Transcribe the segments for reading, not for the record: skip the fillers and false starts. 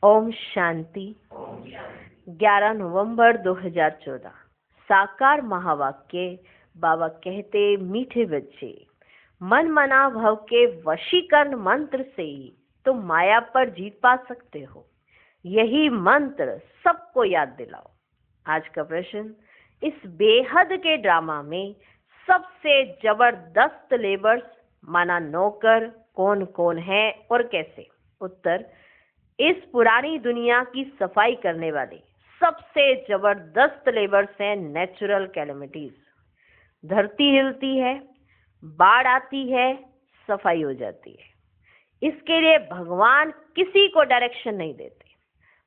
ओम शांति। 11 नवंबर 2014। साकार महावाक्य। बाबा कहते, मीठे बच्चे, मन मना भव के वशीकरण मंत्र से ही तुम माया पर जीत पा सकते हो। यही मंत्र सबको याद दिलाओ। आज का प्रश्न, इस बेहद के ड्रामा में सबसे जबरदस्त लेबर्स माना नौकर कौन कौन है और कैसे? उत्तर, इस पुरानी दुनिया की सफाई करने वाले सबसे जबरदस्त लेबर्स हैं नेचुरल कैलेमिटीज। धरती हिलती है, बाढ़ आती है, सफाई हो जाती है। इसके लिए भगवान किसी को डायरेक्शन नहीं देते।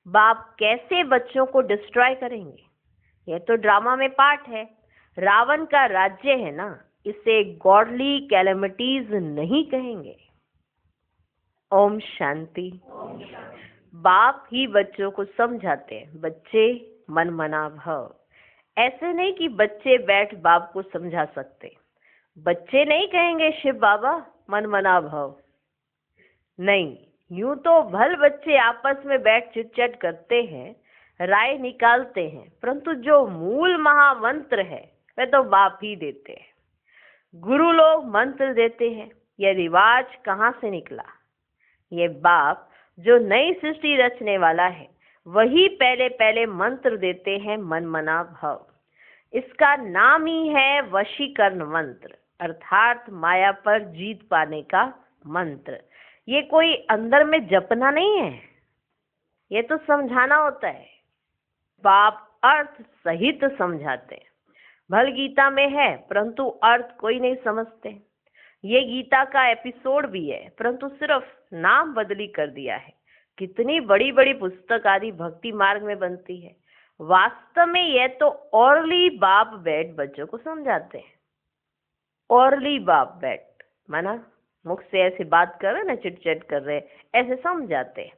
बाप कैसे बच्चों को डिस्ट्रॉय करेंगे? यह तो ड्रामा में पार्ट है। रावण का राज्य है ना, इसे गॉडली कैलेमिटीज नहीं कहेंगे। ओम शांति। बाप ही बच्चों को समझाते हैं, बच्चे मन मना भव। ऐसे नहीं कि बच्चे बैठ बाप को समझा सकते। बच्चे नहीं कहेंगे शिव बाबा मन मना भव। नहीं, यूं तो भल बच्चे आपस में बैठ चिट-चैट करते हैं, राय निकालते हैं, परंतु जो मूल महामंत्र है वह तो बाप ही देते हैं। गुरु लोग मंत्र देते हैं। यह रिवाज कहाँ से निकला? ये बाप जो नई सृष्टि रचने वाला है वही पहले पहले मंत्र देते हैं, मन मना भव। इसका नाम ही है वशीकरण मंत्र, अर्थात माया पर जीत पाने का मंत्र। ये कोई अंदर में जपना नहीं है, ये तो समझाना होता है। बाप अर्थ सहित समझाते हैं। भल गीता में है परंतु अर्थ कोई नहीं समझते। ये गीता का एपिसोड भी है परंतु सिर्फ नाम बदली कर दिया है। कितनी बड़ी बड़ी पुस्तक आदि भक्ति मार्ग में बनती है। वास्तव में यह तो ओरली बाप बैठ बच्चों को समझाते हैं। ओरली बाप बैठ माना मुख से ऐसे बात कर रहे ना, चिट-चैट कर रहे, ऐसे समझाते हैं।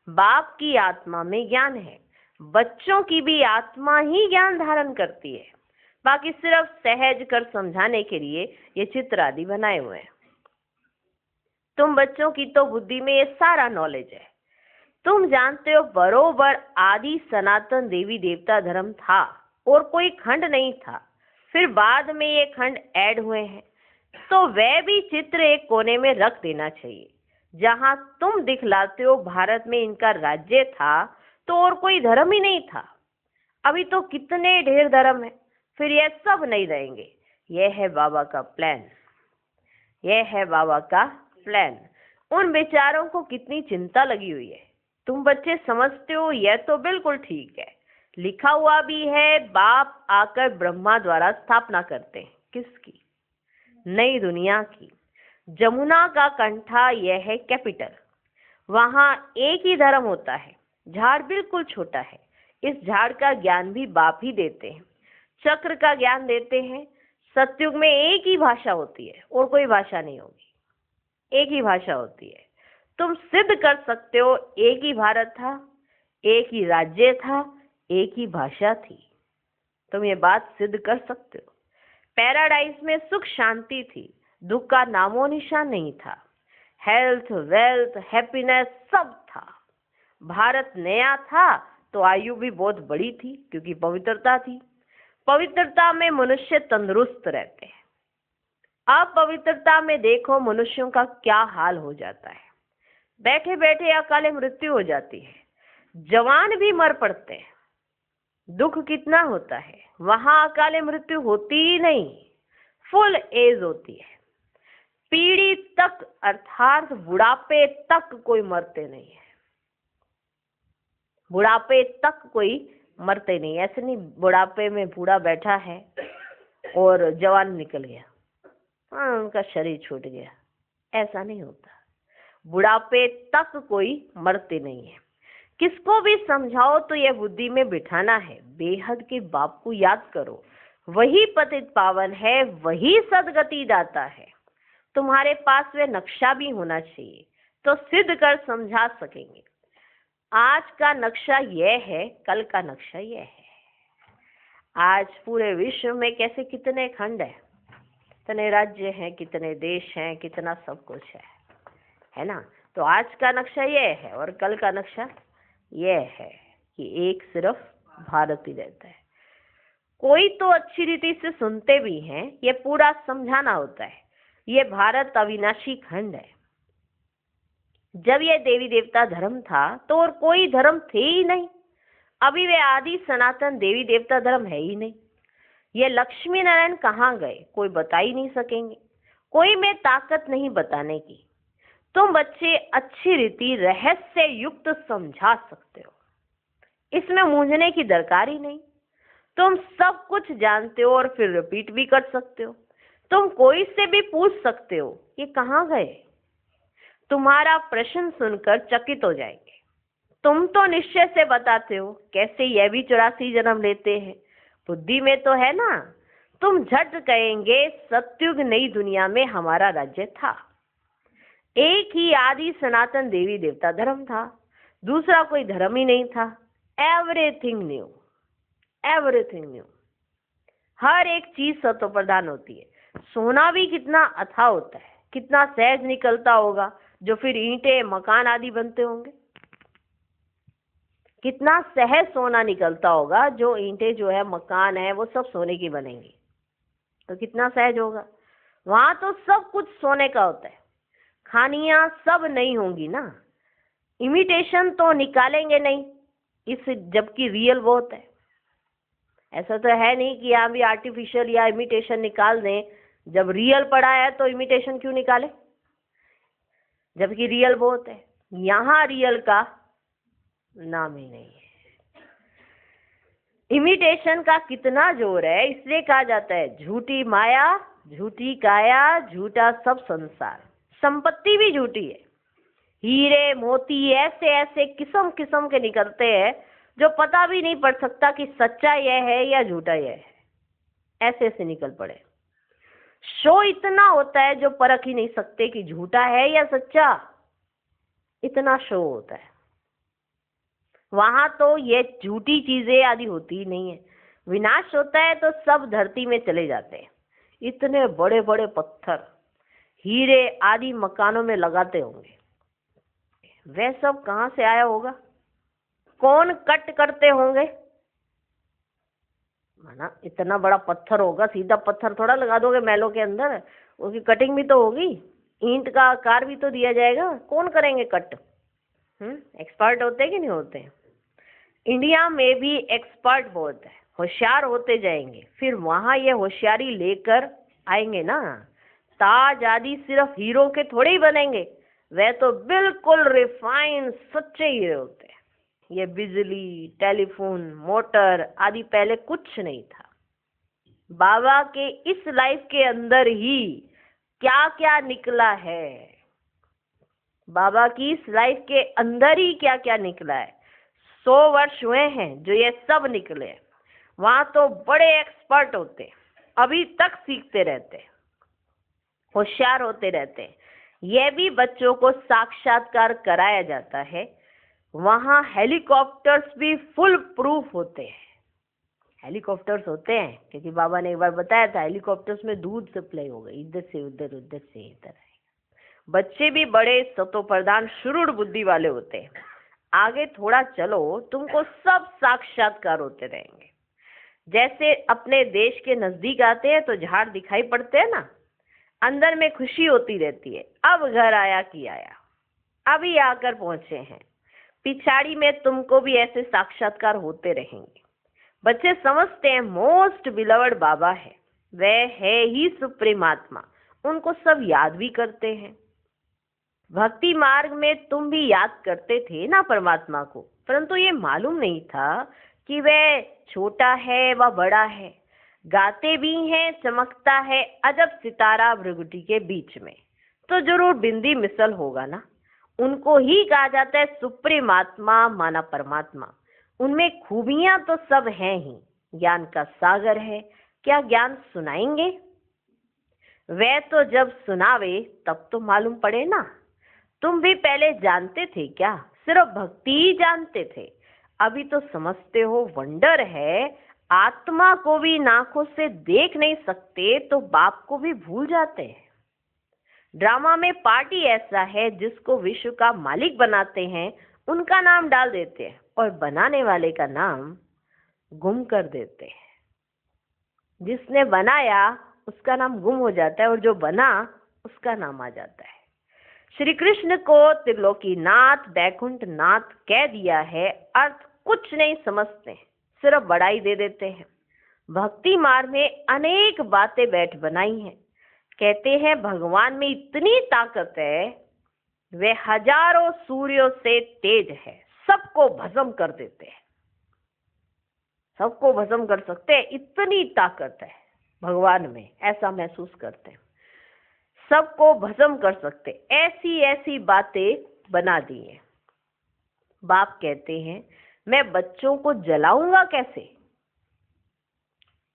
बाप की आत्मा में ज्ञान है, बच्चों की भी आत्मा ही ज्ञान धारण करती है। बाकी सिर्फ सहज कर समझाने के लिए ये चित्र आदि बनाए हुए हैं। तुम बच्चों की तो बुद्धि में ये सारा नॉलेज है। तुम जानते हो बरोबर आदि सनातन देवी देवता धर्म था और कोई खंड नहीं था। फिर बाद में ये खंड ऐड हुए हैं, तो वह भी चित्र एक कोने में रख देना चाहिए। जहां तुम दिखलाते हो भारत में इनका राज्य था तो और कोई धर्म ही नहीं था। अभी तो कितने ढेर धर्म है, फिर यह सब नहीं रहेंगे। यह है बाबा का प्लान, यह है बाबा का प्लान। उन बेचारों को कितनी चिंता लगी हुई है। तुम बच्चे समझते हो यह तो बिल्कुल ठीक है। लिखा हुआ भी है, बाप आकर ब्रह्मा द्वारा स्थापना करते हैं। किसकी? नई दुनिया की। जमुना का कंठा यह है कैपिटल। वहां एक ही धर्म होता है। झाड़ बिल्कुल छोटा है। इस झाड़ का ज्ञान भी बाप ही देते हैं। चक्र का ज्ञान देते हैं। सतयुग में एक ही भाषा होती है और कोई भाषा नहीं होगी, एक ही भाषा होती है। तुम सिद्ध कर सकते हो एक ही भारत था, एक ही राज्य था, एक ही भाषा थी। तुम ये बात सिद्ध कर सकते हो। पैराडाइज में सुख शांति थी, दुख का नामो निशान नहीं था। हेल्थ, वेल्थ, हैप्पीनेस सब था। भारत नया था तो आयु भी बहुत बड़ी थी क्योंकि पवित्रता थी। पवित्रता में मनुष्य तंदुरुस्त रहते हैं। अपवित्रता में देखो मनुष्यों का क्या हाल हो जाता है। बैठे बैठे अकाले मृत्यु हो जाती है। जवान भी मर पड़ते हैं। दुख कितना होता है, वहां अकाले मृत्यु होती ही नहीं, फुल एज होती है। पीढ़ी तक अर्थात बुढ़ापे तक कोई मरते नहीं है। बुढ़ापे तक कोई मरते नहीं। ऐसे नहीं बुढ़ापे में बूढ़ा बैठा है और जवान निकल गया, हाँ उनका शरीर छूट गया, ऐसा नहीं होता। बुढ़ापे तक कोई मरते नहीं है। किसको भी समझाओ तो यह बुद्धि में बिठाना है, बेहद के बाप को याद करो। वही पतित पावन है, वही सदगति दाता है। तुम्हारे पास वह नक्शा भी होना चाहिए तो सिद्ध कर समझा सकेंगे। आज का नक्शा यह है, कल का नक्शा यह है। आज पूरे विश्व में कैसे कितने खंड हैं, कितने राज्य हैं, कितने देश हैं, कितना सब कुछ है ना। तो आज का नक्शा यह है और कल का नक्शा यह है कि एक सिर्फ भारत ही रहता है। कोई तो अच्छी रीति से सुनते भी हैं, ये पूरा समझाना होता है। ये भारत अविनाशी खंड है। जब ये देवी देवता धर्म था तो और कोई धर्म थे ही नहीं। अभी वे आदि सनातन देवी देवता धर्म है ही नहीं। ये लक्ष्मी नारायण कहाँ गए कोई बता ही नहीं सकेंगे। कोई में ताकत नहीं बताने की। तुम बच्चे अच्छी रीति रहस्य युक्त समझा सकते हो, इसमें मूंझने की दरकार ही नहीं। तुम सब कुछ जानते हो और फिर रिपीट भी कर सकते हो। तुम कोई से भी पूछ सकते हो ये कहाँ गए। तुम्हारा प्रश्न सुनकर चकित हो जाएंगे। तुम तो निश्चय से बताते हो कैसे यह भी 84 जन्म लेते हैं। बुद्धि में तो है ना। तुम झट कहेंगे सतयुग नई दुनिया में हमारा राज्य था। एक ही आदि सनातन देवी देवता धर्म था, दूसरा कोई धर्म ही नहीं था। Everything new, everything new. हर एक चीज सत्व प्रधान होती है। सोना भी कितना अथाह होता है, कितना सहज निकलता होगा, जो फिर ईंटें मकान आदि बनते होंगे। कितना सहज सोना निकलता होगा, जो ईंटें जो है मकान है वो सब सोने की बनेंगी, तो कितना सहज होगा। वहां तो सब कुछ सोने का होता है। खानियां सब नहीं होंगी ना। इमिटेशन तो निकालेंगे नहीं इस, जबकि रियल बहुत है। ऐसा तो है नहीं कि यहाँ भी आर्टिफिशियल या इमिटेशन निकाल दें। जब रियल पड़ा है तो इमिटेशन क्यों निकाले, जबकि रियल बहुत है। यहाँ रियल का नाम ही नहीं है। इमिटेशन का कितना जोर है, इसलिए कहा जाता है झूठी माया, झूठी काया, झूठा सब संसार। संपत्ति भी झूठी है। हीरे मोती ऐसे ऐसे किस्म किस्म के निकलते हैं जो पता भी नहीं पड़ सकता कि सच्चा यह है या झूठा यह है। ऐसे ऐसे निकल पड़े। शो इतना होता है जो परख ही नहीं सकते कि झूठा है या सच्चा। इतना शो होता है। वहां तो ये झूठी चीजें आदि होती ही नहीं है। विनाश होता है तो सब धरती में चले जाते हैं। इतने बड़े बड़े पत्थर हीरे आदि मकानों में लगाते होंगे, वह सब कहां से आया होगा। कौन कट करते होंगे। माना इतना बड़ा पत्थर होगा, सीधा पत्थर थोड़ा लगा दोगे महलों के अंदर, उसकी कटिंग भी तो होगी। ईंट का आकार भी तो दिया जाएगा। कौन करेंगे कट। एक्सपर्ट होते कि नहीं होते। इंडिया में भी एक्सपर्ट बहुत है, होशियार होते जाएंगे। फिर वहां ये होशियारी लेकर आएंगे ना। ताज आदि सिर्फ हीरो के थोड़े ही बनेंगे, वह तो बिल्कुल रिफाइन सच्चे हीरे होते हैं। ये बिजली, टेलीफोन, मोटर आदि पहले कुछ नहीं था। बाबा के इस लाइफ के अंदर ही क्या क्या निकला है। बाबा की इस लाइफ के अंदर ही क्या क्या निकला है। 100 वर्ष हुए हैं जो ये सब निकले। वहां तो बड़े एक्सपर्ट होते, अभी तक सीखते रहते, होशियार होते रहते। यह भी बच्चों को साक्षात्कार कराया जाता है। वहां हेलीकॉप्टर्स भी फुल प्रूफ होते हैं। हेलीकॉप्टर्स होते हैं क्योंकि बाबा ने एक बार बताया था, हेलीकॉप्टर्स में दूध सप्लाई हो गई, इधर से उधर, उधर से इधर आएगा। बच्चे भी बड़े सतो प्रधान शुरूढ़ बुद्धि वाले होते हैं। आगे थोड़ा चलो, तुमको सब साक्षात्कार होते रहेंगे। जैसे अपने देश के नजदीक आते हैं तो झाड़ दिखाई पड़ते हैं ना, अंदर में खुशी होती रहती है। अब घर आया कि आया, अभी आकर पहुंचे हैं। पिछाड़ी में तुमको भी ऐसे साक्षात्कार होते रहेंगे। बच्चे समझते हैं मोस्ट बिलवर्ड बाबा है, वह है ही सुप्रीम आत्मा। उनको सब याद भी करते हैं। भक्ति मार्ग में तुम भी याद करते थे ना परमात्मा को, परंतु ये मालूम नहीं था कि वह छोटा है व बड़ा है। गाते भी हैं, चमकता है अजब सितारा भृगुटी के बीच में, तो जरूर बिंदी मिसल होगा ना। उनको ही कहा जाता है सुप्रीम आत्मा, माना परमात्मा। उनमें खूबियां तो सब हैं ही। ज्ञान का सागर है, क्या ज्ञान सुनाएंगे। वह तो जब सुनावे तब तो मालूम पड़े ना। तुम भी पहले जानते थे क्या, सिर्फ भक्ति ही जानते थे। अभी तो समझते हो। वंडर है, आत्मा को भी आंखों से देख नहीं सकते तो बाप को भी भूल जाते हैं। ड्रामा में पार्टी ऐसा है जिसको विश्व का मालिक बनाते हैं, उनका नाम डाल देते हैं और बनाने वाले का नाम गुम कर देते हैं। जिसने बनाया उसका नाम गुम हो जाता है और जो बना उसका नाम आ जाता है। श्री कृष्ण को त्रिलोकीनाथ बैकुंठ नाथ कह दिया है, अर्थ कुछ नहीं समझते, सिर्फ बड़ाई दे देते हैं। भक्ति मार्ग में अनेक बातें बैठ बनाई हैं। कहते हैं भगवान में इतनी ताकत है, वे हजारों सूर्यों से तेज है, सबको भस्म कर देते हैं, सबको भस्म कर सकते हैं, इतनी ताकत है भगवान में, ऐसा महसूस करते हैं। सबको भस्म कर सकते, ऐसी ऐसी बातें बना दी है। बाप कहते हैं मैं बच्चों को जलाऊंगा कैसे?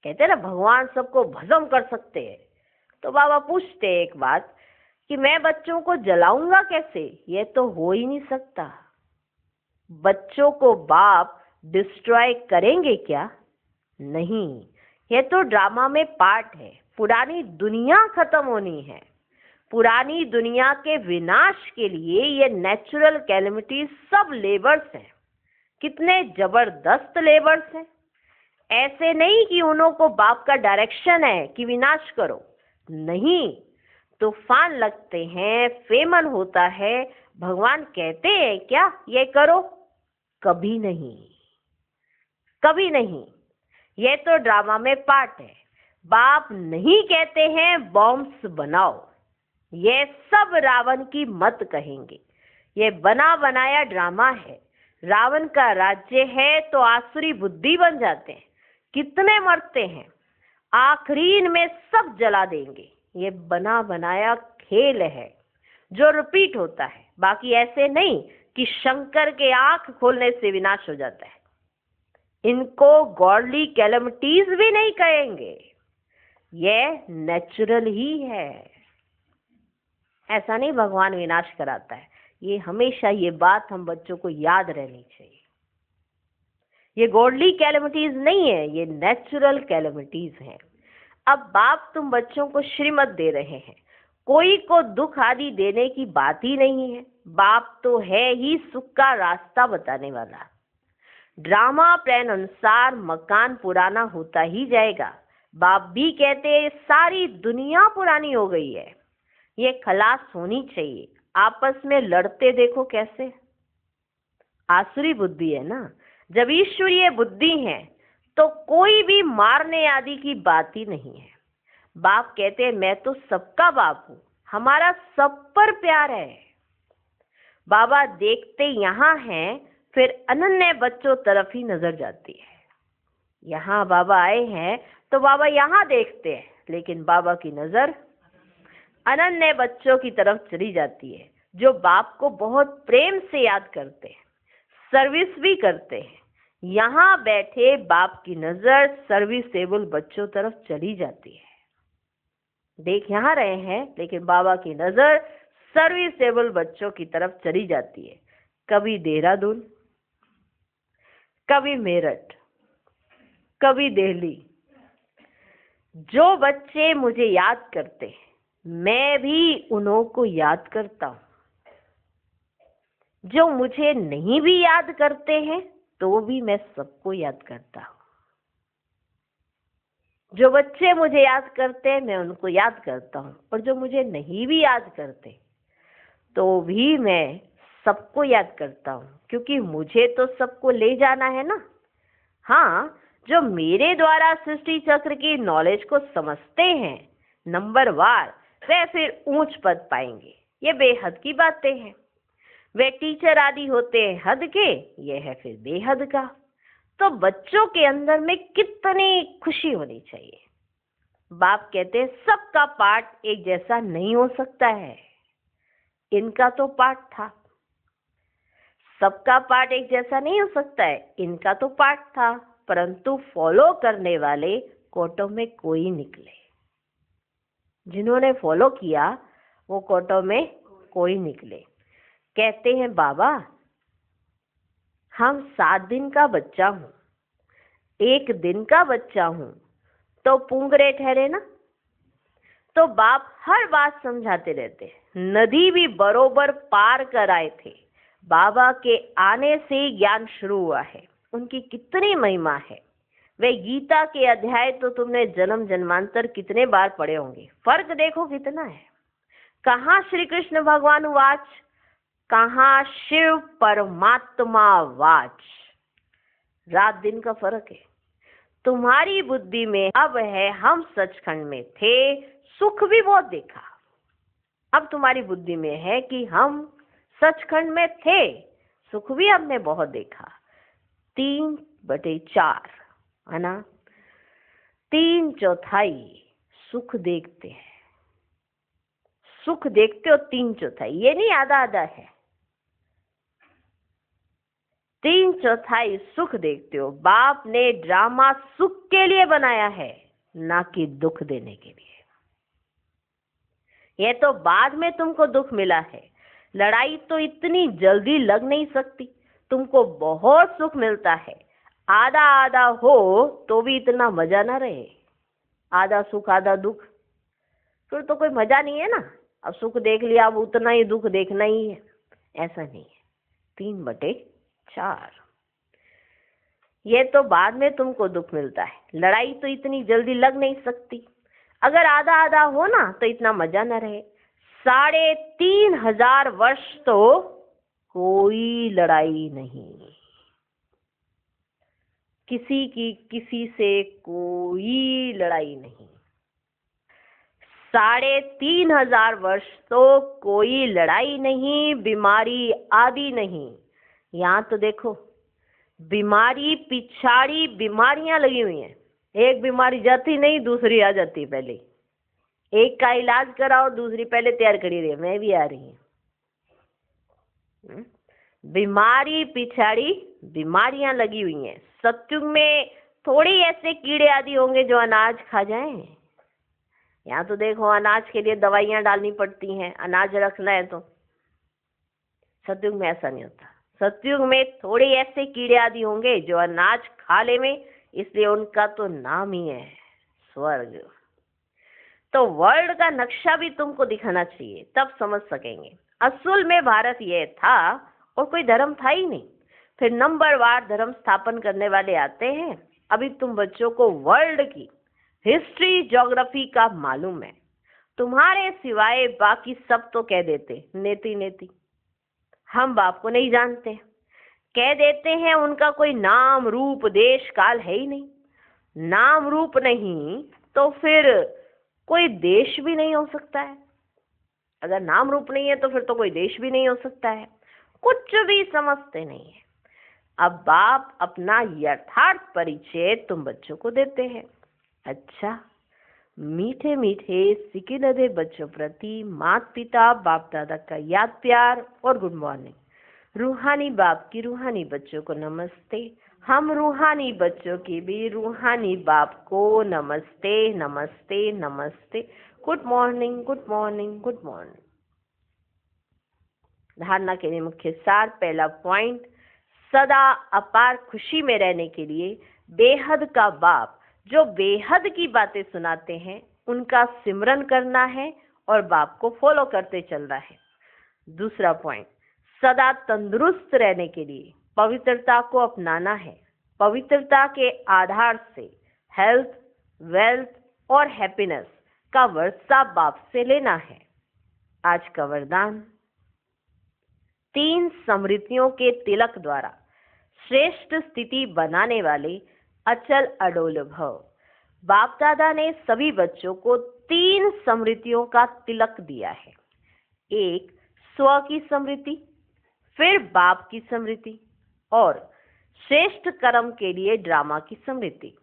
कहते हैं ना भगवान सबको भस्म कर सकते हैं। तो बाबा पूछते हैं एक बात कि मैं बच्चों को जलाऊंगा कैसे? ये तो हो ही नहीं सकता। बच्चों को बाप डिस्ट्रॉय करेंगे क्या? नहीं, ये तो ड्रामा में पार्ट है। पुरानी दुनिया खत्म होनी है। पुरानी दुनिया के विनाश के लिए ये नेचुरल कैलेमिटी सब लेबर्स हैं। कितने जबरदस्त लेबर्स हैं। ऐसे नहीं कि उन्हों को बाप का डायरेक्शन है कि विनाश करो, नहीं। तूफान लगते हैं, फेमन होता है, भगवान कहते हैं क्या ये करो? कभी नहीं, कभी नहीं। ये तो ड्रामा में पार्ट है। बाप नहीं कहते हैं बॉम्ब्स बनाओ, ये सब रावण की मत कहेंगे। ये बना बनाया ड्रामा है। रावण का राज्य है तो आसुरी बुद्धि बन जाते हैं, कितने मरते हैं, आखिरी में सब जला देंगे। ये बना बनाया खेल है जो रिपीट होता है। बाकी ऐसे नहीं कि शंकर के आंख खोलने से विनाश हो जाता है। इनको गॉडली कैलेमिटीज भी नहीं कहेंगे, ये नेचुरल ही है। ऐसा नहीं भगवान विनाश कराता है। ये हमेशा ये बात हम बच्चों को याद रहनी चाहिए। ये गॉडली कैलेमिटीज नहीं है, ये नेचुरल कैलेमिटीज हैं। अब बाप तुम बच्चों को श्रीमत दे रहे हैं, कोई को दुख आदि देने की बात ही नहीं है। बाप तो है ही सुख का रास्ता बताने वाला। ड्रामा प्लान अनुसार मकान पुराना होता ही जाएगा। बाप भी कहते हैं सारी दुनिया पुरानी हो गई है, ये खलास होनी चाहिए। आपस में लड़ते देखो कैसे, आसुरी बुद्धि है ना। जब ईश्वरीय बुद्धि है तो कोई भी मारने आदि की बात ही नहीं है। बाप कहते हैं मैं तो सबका बाप हूं, हमारा सब पर प्यार है। बाबा देखते यहाँ हैं, फिर अनन्य बच्चों तरफ ही नजर जाती है। यहाँ बाबा आए हैं तो बाबा यहाँ देखते हैं, लेकिन बाबा की नजर अनन्य बच्चों की तरफ चली जाती है, जो बाप को बहुत प्रेम से याद करते हैं, सर्विस भी करते हैं। यहाँ बैठे बाप की नजर सर्विसेबल बच्चों तरफ चली जाती है। देख यहाँ रहे हैं, लेकिन बाबा की नजर सर्विसेबल बच्चों की तरफ चली जाती है। कभी देहरादून, कभी मेरठ, कभी दिल्ली। जो बच्चे मुझे याद करते हैं, मैं भी उन्हों को याद करता हूँ। जो मुझे नहीं भी याद करते हैं तो भी मैं सबको याद करता हूँ। जो बच्चे मुझे याद करते हैं मैं उनको याद करता हूँ, और जो मुझे नहीं भी याद करते तो भी मैं सबको याद करता हूँ, क्योंकि मुझे तो सबको ले जाना है ना। हाँ, जो मेरे द्वारा सृष्टि चक्र की नॉलेज को समझते हैं नंबर वार, वे फिर ऊंच पद पाएंगे। ये बेहद की बातें हैं। वे टीचर आदि होते हैं हद के, ये है फिर बेहद का। तो बच्चों के अंदर में कितनी खुशी होनी चाहिए। बाप कहते हैं सबका पाठ एक जैसा नहीं हो सकता है। इनका तो पाठ था, सबका पाठ एक जैसा नहीं हो सकता है। इनका तो पाठ था, परंतु फॉलो करने वाले कोटों में कोई निकले। जिन्होंने फॉलो किया वो कोटों में कोई निकले। कहते हैं बाबा हम 7 दिन का बच्चा हूं, 1 दिन का बच्चा हूं तो पुंगरे ठहरे ना। तो बाप हर बात समझाते रहते। नदी भी बरोबर पार कर आए थे, बाबा के आने से ही ज्ञान शुरू हुआ है। उनकी कितनी महिमा है। वे गीता के अध्याय तो तुमने जन्म जन्मांतर कितने बार पढ़े होंगे, फर्क देखो कितना है। कहाँ श्री कृष्ण भगवान वाच, कहाँ शिव परमात्मा वाच। रात दिन का फर्क है। तुम्हारी बुद्धि में अब है हम सचखंड में थे, सुख भी बहुत देखा। अब तुम्हारी बुद्धि में है कि हम सचखंड में थे, सुख भी हमने बहुत देखा। 3/4 है ना, 3/4 सुख देखते हैं। सुख देखते हो 3/4, ये नहीं आधा आधा है। 3/4 सुख देखते हो। बाप ने ड्रामा सुख के लिए बनाया है, ना कि दुख देने के लिए। ये तो बाद में तुमको दुख मिला है। लड़ाई तो इतनी जल्दी लग नहीं सकती। तुमको बहुत सुख मिलता है। आधा आधा हो तो भी इतना मजा ना रहे। आधा सुख आधा दुख, फिर तो कोई मजा नहीं है ना। अब सुख देख लिया, अब उतना ही दुख देखना ही है, ऐसा नहीं है। 3/4 ये तो बाद में तुमको दुख मिलता है। लड़ाई तो इतनी जल्दी लग नहीं सकती। अगर आधा आधा हो ना तो इतना मजा न रहे। 3,500 वर्ष तो कोई लड़ाई नहीं, किसी की किसी से कोई लड़ाई नहीं। 3,500 वर्ष तो कोई लड़ाई नहीं, बीमारी आदि नहीं। यहाँ तो देखो, बीमारी पिछाड़ी बीमारियां लगी हुई हैं। एक बीमारी जाती नहीं, दूसरी आ जाती पहले। एक का इलाज कराओ, दूसरी पहले तैयार करी रही है, मैं भी आ रही हूँ। बीमारी पिछाड़ी बीमारियां लगी हुई हैं। सत्युग में थोड़ी ऐसे कीड़े आदि होंगे जो अनाज खा जाएं। यहाँ तो देखो, अनाज के लिए दवाइयां डालनी पड़ती हैं, अनाज रखना है तो। सत्युग में ऐसा नहीं होता। सत्युग में थोड़े ऐसे कीड़े आदि होंगे जो अनाज खा ले में, इसलिए उनका तो नाम ही है स्वर्ग। तो वर्ल्ड का नक्शा भी तुमको दिखाना चाहिए, तब समझ सकेंगे। असल में भारत ये था और कोई धर्म था ही नहीं। फिर नंबरवार धर्म स्थापन करने वाले आते हैं। अभी तुम बच्चों को वर्ल्ड की हिस्ट्री ज्योग्राफी का मालूम है। तुम्हारे सिवाय बाकी सब तो कह देते नेति नेति, हम बाप को नहीं जानते। कह देते हैं उनका कोई नाम रूप देश काल है ही नहीं। नाम रूप नहीं तो फिर कोई देश भी नहीं हो सकता है। अगर नाम रूप नहीं है तो फिर तो कोई देश भी नहीं हो सकता है। कुछ भी समझते नहीं है। अब बाप अपना यथार्थ परिचय तुम बच्चों को देते हैं। अच्छा, मीठे मीठे सिके लदे बच्चों प्रति माता पिता बाप दादा का याद प्यार और गुड मॉर्निंग। रूहानी बाप की रूहानी बच्चों को नमस्ते। हम रूहानी बच्चों की भी रूहानी बाप को नमस्ते नमस्ते नमस्ते। Good morning good morning good morning. धारणा के लिए मुख्य सार। पहला पॉइंट, सदा अपार खुशी में रहने के लिए बेहद का बाप जो बेहद की बातें सुनाते हैं उनका सिमरन करना है और बाप को फॉलो करते चलना है। दूसरा पॉइंट, सदा तंदुरुस्त रहने के लिए पवित्रता को अपनाना है। पवित्रता के आधार से हेल्थ, वेल्थ और हैप्पीनेस का वर्षा बाप से लेना है। आज का वरदान, 3 समृद्धियों के तिलक द्वारा श्रेष्ठ स्थिति बनाने वाले अचल अडोल भव। बाप दादा ने सभी बच्चों को 3 समृद्धियों का तिलक दिया है। एक स्व की समृद्धि, फिर बाप की समृद्धि और श्रेष्ठ कर्म के लिए ड्रामा की समृद्धि।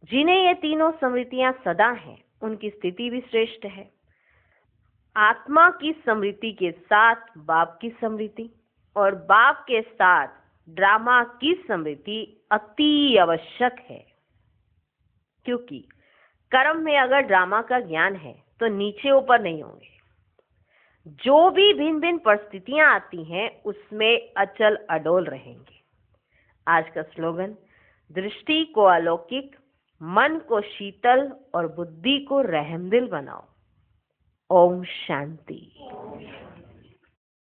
जिन्हें ये तीनों समृद्धियां सदा हैं उनकी स्थिति भी श्रेष्ठ है। आत्मा की समृद्धि के साथ बाप की समृद्धि और बाप के साथ ड्रामा की समृद्धि अति आवश्यक है। क्योंकि कर्म में अगर ड्रामा का ज्ञान है तो नीचे ऊपर नहीं होंगे। जो भी भिन्न भिन्न परिस्थितियां आती हैं उसमें अचल अडोल रहेंगे। आज का स्लोगन, दृष्टि को अलौकिक, मन को शीतल और बुद्धि को रहमदिल बनाओ। ओम शांति।